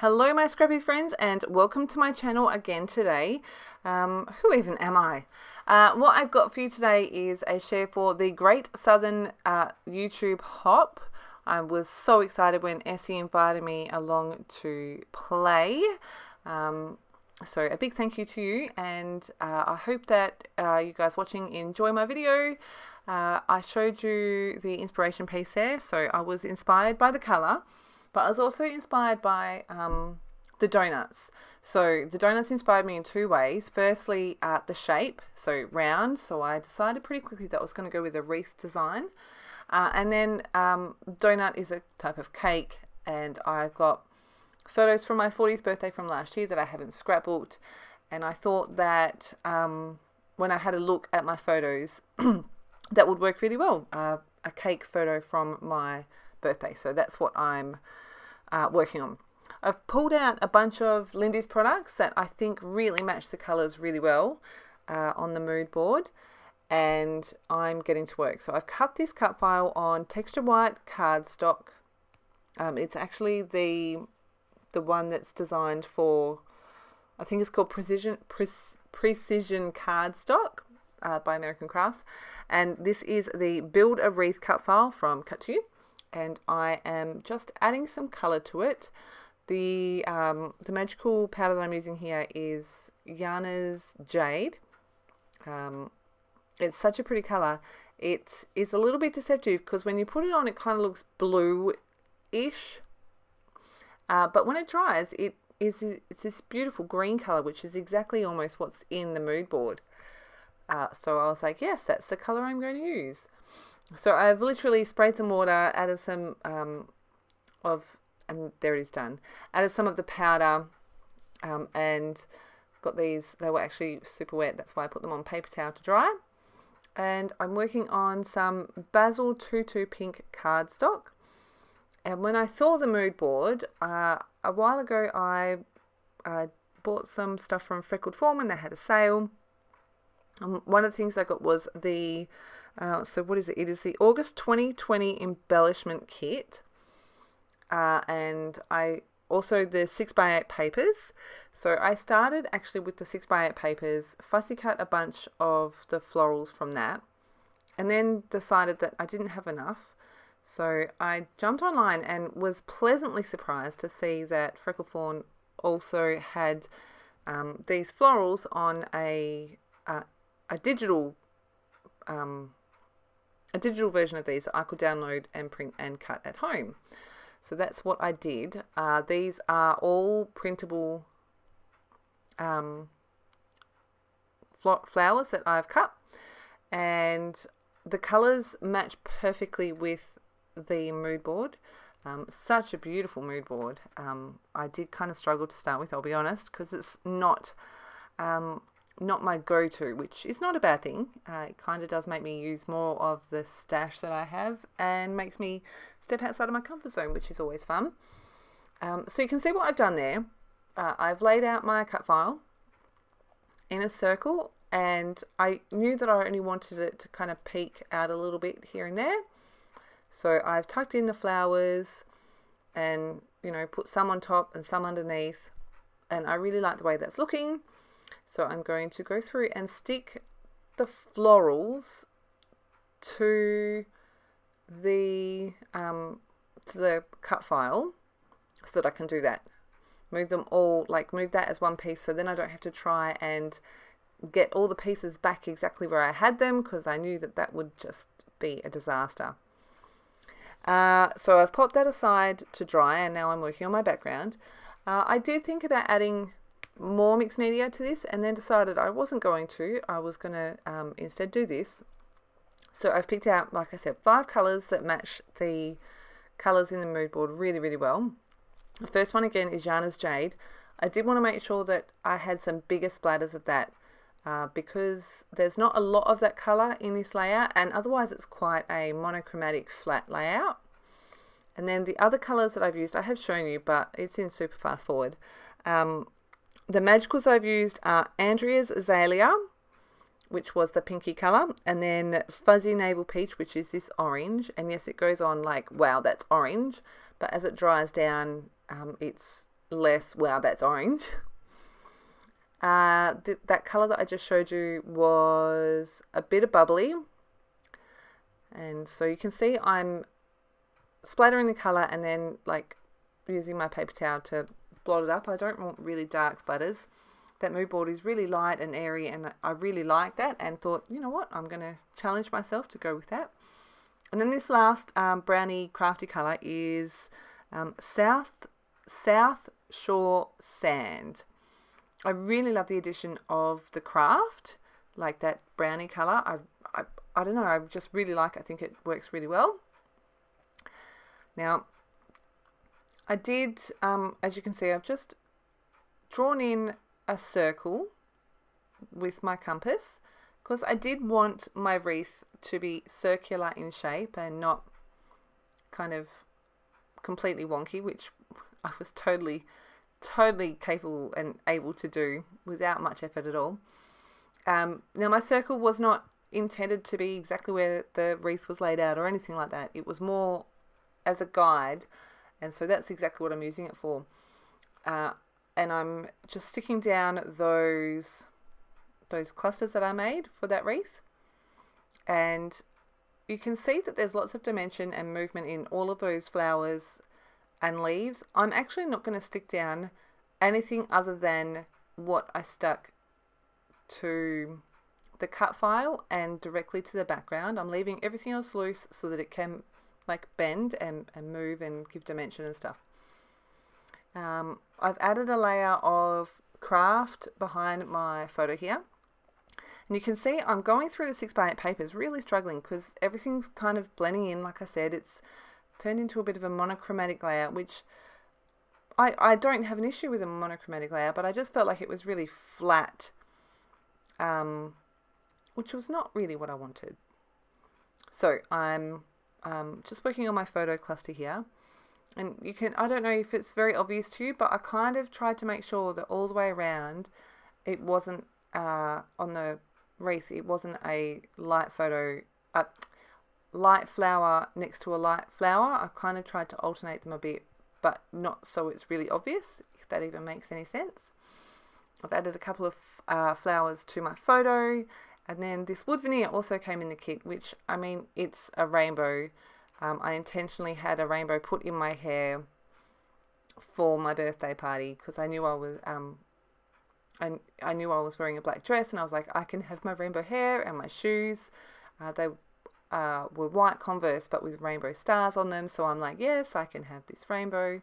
Hello my scrappy friends and welcome to my channel again today. Who even am I? What I've got for you today is a share for the Great Southern YouTube Hop. I was so excited when Essie invited me along to play. So a big thank you to you, and I hope that you guys watching enjoy my video. I showed you the inspiration piece there, so I was inspired by the colour. But I was also inspired by the donuts. So the donuts inspired me in two ways. Firstly, the shape, so round. So I decided pretty quickly that I was going to go with a wreath design. And then donut is a type of cake. And I've got photos from my 40th birthday from last year that I haven't scrapbooked. And I thought that when I had a look at my photos, that would work really well. A cake photo from my birthday. So that's what I'm working on. I've pulled out a bunch of Lindy's products that I think really match the colours really well on the mood board, and I'm getting to work. So I've cut this cut file on texture white cardstock. It's actually the one that's designed for, I think it's called precision cardstock by American Crafts, and this is the Build a Wreath cut file from Cut To You. And I am just adding some colour to it. The magical powder that I'm using here is Yana's Jade. It's such a pretty colour. It is a little bit deceptive because when you put it on, it kind of looks blue-ish. But when it dries, it's this beautiful green colour, which is exactly almost what's in the mood board. So I was like, yes, that's the colour I'm going to use. So I've literally sprayed some water, added some and there it is done. Added some of the powder, and got these. They were actually super wet. That's why I put them on paper towel to dry. And I'm working on some Basil Tutu Pink cardstock. And when I saw the mood board a while ago, I bought some stuff from Freckled Form and they had a sale. One of the things I got was the so what is it? It is the August 2020 Embellishment Kit. And I also the 6x8 papers. So I started actually with the 6x8 papers, fussy cut a bunch of the florals from that, and then decided that I didn't have enough. So I jumped online and was pleasantly surprised to see that Freckled Fawn also had these florals on a digital version of these that I could download and print and cut at home. So that's what I did. These are all printable flowers that I've cut, and the colours match perfectly with the mood board. Such a beautiful mood board. I did kind of struggle to start with, I'll be honest, because it's not my go-to, which is not a bad thing. It kind of does make me use more of the stash that I have and makes me step outside of my comfort zone, which is always fun. So you can see what I've done there. I've laid out my cut file in a circle, and I knew that I only wanted it to kind of peek out a little bit here and there. So I've tucked in the flowers and, you know, put some on top and some underneath, and I really like the way that's looking. So I'm going to go through and stick the florals to the cut file so that I can do that. Move them all, like move that as one piece, so then I don't have to try and get all the pieces back exactly where I had them, because I knew that that would just be a disaster. So I've popped that aside to dry, and now I'm working on my background. I did think about adding more mixed media to this, and then decided I wasn't going to. I was going to instead do this. So I've picked out, like I said, 5 colours that match the colours in the mood board really, really well. The first one again is Yana's Jade. I did want to make sure that I had some bigger splatters of that because there's not a lot of that colour in this layout, and otherwise it's quite a monochromatic flat layout. And then the other colours that I've used, I have shown you, but it's in super fast forward. The magicals I've used are Andrea's Azalea, which was the pinky colour, and then Fuzzy Navel Peach, which is this orange. And yes, it goes on like, wow, that's orange. But as it dries down, it's less, wow, that's orange. That colour that I just showed you was a bit of bubbly. And so you can see I'm splattering the colour and then like using my paper towel to blot it up. I don't want really dark splatters. That mood board is really light and airy, and I really like that and thought, you know what, I'm going to challenge myself to go with that. And then this last brownie crafty colour is South Shore Sand. I really love the addition of the craft, like that brownie colour. I don't know, I just really like it. I think it works really well. Now, I did, as you can see, I've just drawn in a circle with my compass because I did want my wreath to be circular in shape and not kind of completely wonky, which I was totally capable and able to do without much effort at all. Now my circle was not intended to be exactly where the wreath was laid out or anything like that. It was more as a guide, and so that's exactly what I'm using it for. And I'm just sticking down those clusters that I made for that wreath. And you can see that there's lots of dimension and movement in all of those flowers and leaves. I'm actually not going to stick down anything other than what I stuck to the cut file and directly to the background. I'm leaving everything else loose so that it can like bend and move and give dimension and stuff. I've added a layer of craft behind my photo here. And you can see I'm going through the 6x8 papers, really struggling because everything's kind of blending in. Like I said, it's turned into a bit of a monochromatic layout, which I don't have an issue with a monochromatic layout, but I just felt like it was really flat, which was not really what I wanted. So I'm just working on my photo cluster here. And you can, I don't know if it's very obvious to you, but I kind of tried to make sure that all the way around it wasn't on the wreath, it wasn't a light flower next to a light flower. I kind of tried to alternate them a bit, but not so it's really obvious, if that even makes any sense. I've added a couple of flowers to my photo, and then this wood veneer also came in the kit, which, I mean, it's a rainbow. I intentionally had a rainbow put in my hair for my birthday party because I knew I was I knew I was wearing a black dress, and I was like, I can have my rainbow hair and my shoes. They were white Converse but with rainbow stars on them, so I'm like, yes, I can have this rainbow.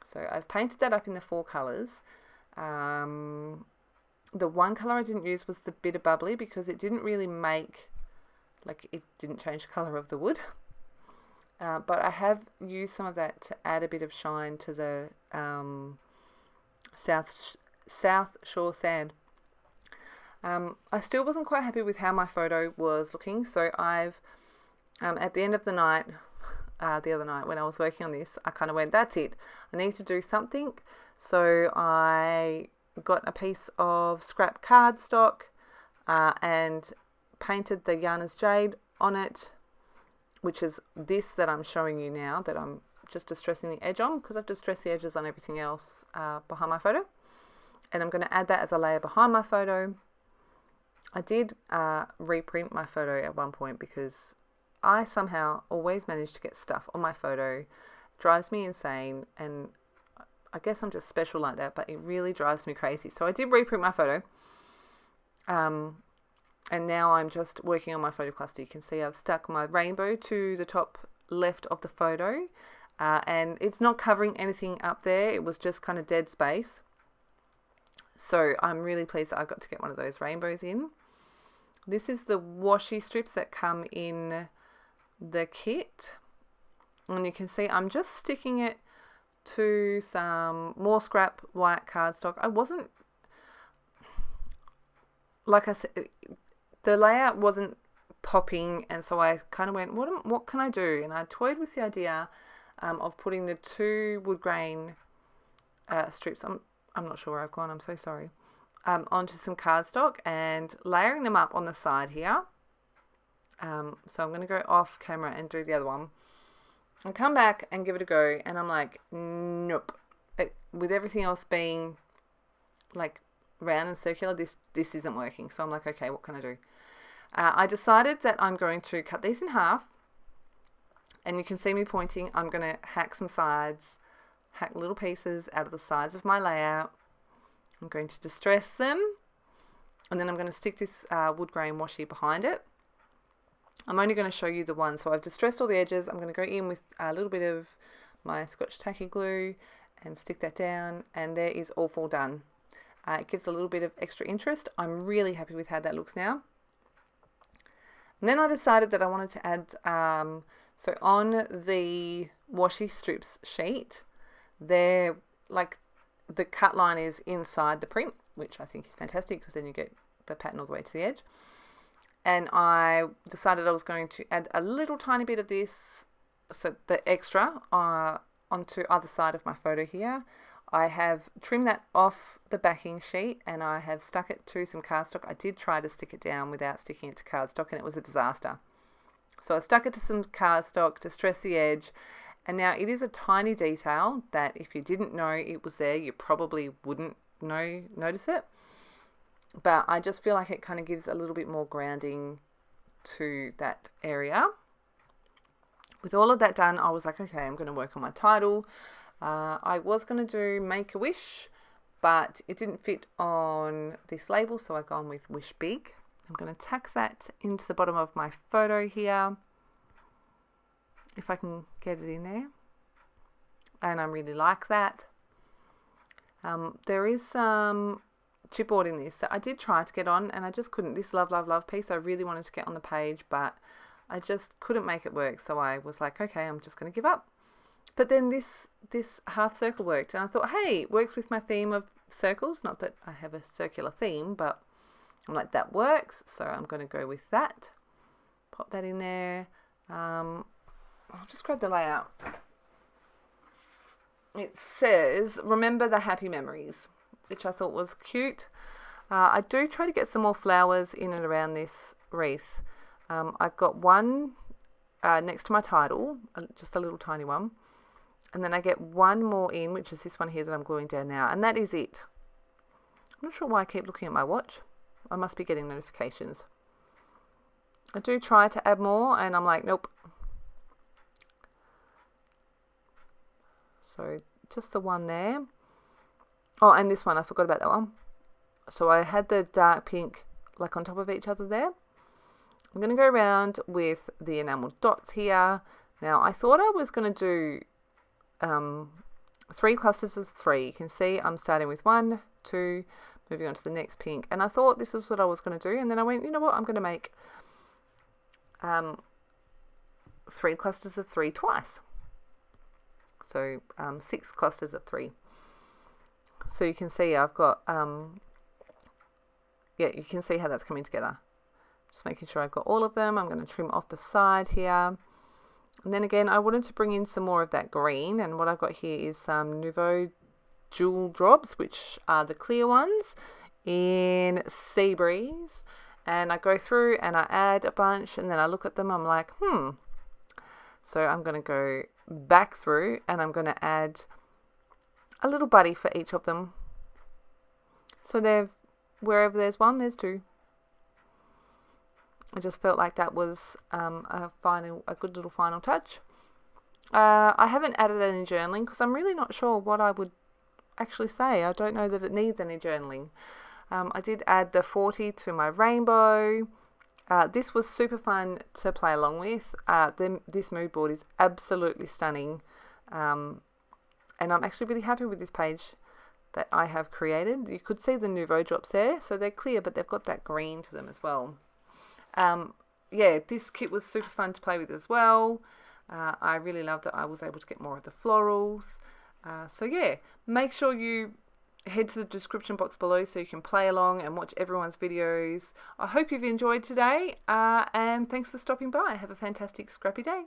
So I've painted that up in the 4 colours. The one colour I didn't use was the bitter bubbly because it didn't really make, like, it didn't change the colour of the wood. But I have used some of that to add a bit of shine to the South Shore Sand. I still wasn't quite happy with how my photo was looking, so I've, at the end of the night, the other night when I was working on this, I kind of went, that's it, I need to do something. So I got a piece of scrap cardstock and painted the Yarn is Jade on it, which is this that I'm showing you now, that I'm just distressing the edge on, because I've distressed the edges on everything else behind my photo. And I'm going to add that as a layer behind my photo. I did reprint my photo at one point because I somehow always manage to get stuff on my photo. It drives me insane, and I guess I'm just special like that, but it really drives me crazy. So I did reprint my photo. And now I'm just working on my photo cluster. You can see I've stuck my rainbow to the top left of the photo. And it's not covering anything up there. It was just kind of dead space. So I'm really pleased that I got to get one of those rainbows in. This is the washi strips that come in the kit. And you can see I'm just sticking it to some more scrap white cardstock. I wasn't, like I said, the layout wasn't popping, and so I kind of went, what can I do? And I toyed with the idea of putting the 2 wood grain strips, I'm not sure where I've gone, I'm so sorry, onto some cardstock and layering them up on the side here. So I'm going to go off camera and do the other one and come back and give it a go, and I'm like, nope, with everything else being like round and circular, this isn't working. So I'm like, okay, what can I do? I decided that I'm going to cut these in half, and you can see me pointing. I'm going to hack some sides, hack little pieces out of the sides of my layout. I'm going to distress them, and then I'm going to stick this wood grain washi behind it. I'm only going to show you the one. So I've distressed all the edges. I'm going to go in with a little bit of my Scotch tacky glue and stick that down, and there is all four done. It gives a little bit of extra interest. I'm really happy with how that looks now. And then I decided that I wanted to add, so on the washi strips sheet, they're like the cut line is inside the print, which I think is fantastic because then you get the pattern all the way to the edge. And I decided I was going to add a little tiny bit of this, so the extra onto either side of my photo here. I have trimmed that off the backing sheet and I have stuck it to some cardstock. I did try to stick it down without sticking it to cardstock, and it was a disaster. So I stuck it to some cardstock to stress the edge, and now it is a tiny detail that if you didn't know it was there, you probably wouldn't notice it. But I just feel like it kind of gives a little bit more grounding to that area. With all of that done, I was like, okay, I'm going to work on my title. I was going to do Make a Wish, but it didn't fit on this label, so I've gone with Wish Big. I'm going to tack that into the bottom of my photo here, if I can get it in there. And I really like that. There is some chipboard in this that I did try to get on, and I just couldn't. This Love, Love, Love piece I really wanted to get on the page, but I just couldn't make it work. So I was like, okay, I'm just going to give up. But then this half circle worked, and I thought, hey, it works with my theme of circles. Not that I have a circular theme, but I'm like, that works. So I'm going to go with that. Pop that in there. I'll just grab the layout. It says, remember the happy memories, which I thought was cute. I do try to get some more flowers in and around this wreath. I've got one next to my title, just a little tiny one. And then I get one more in, which is this one here that I'm gluing down now. And that is it. I'm not sure why I keep looking at my watch. I must be getting notifications. I do try to add more, and I'm like, nope. So just the one there. Oh, and this one, I forgot about that one. So I had the dark pink like on top of each other there. I'm going to go around with the enameled dots here. Now, I thought I was going to do 3 clusters of 3. You can see I'm starting with 1, 2, moving on to the next pink. And I thought this is what I was going to do. And then I went, you know what, I'm going to make 3 clusters of 3 twice. So 6 clusters of 3. So you can see I've got, yeah, you can see how that's coming together. Just making sure I've got all of them. I'm going to trim off the side here. And then again, I wanted to bring in some more of that green. And what I've got here is some Nouveau Jewel Drops, which are the clear ones in Sea Breeze. And I go through and I add a bunch, and then I look at them. I'm like, So I'm going to go back through and I'm going to add a little buddy for each of them. So wherever there's one, there's 2. I just felt like that was a good little final touch. I haven't added any journaling because I'm really not sure what I would actually say. I don't know that it needs any journaling. I did add the 40 to my rainbow. This was super fun to play along with. This mood board is absolutely stunning. And I'm actually really happy with this page that I have created. You could see the Nouveau drops there. So they're clear, but they've got that green to them as well. Yeah, this kit was super fun to play with as well. I really loved that I was able to get more of the florals. So yeah, make sure you head to the description box below so you can play along and watch everyone's videos. I hope you've enjoyed today, and thanks for stopping by. Have a fantastic scrappy day.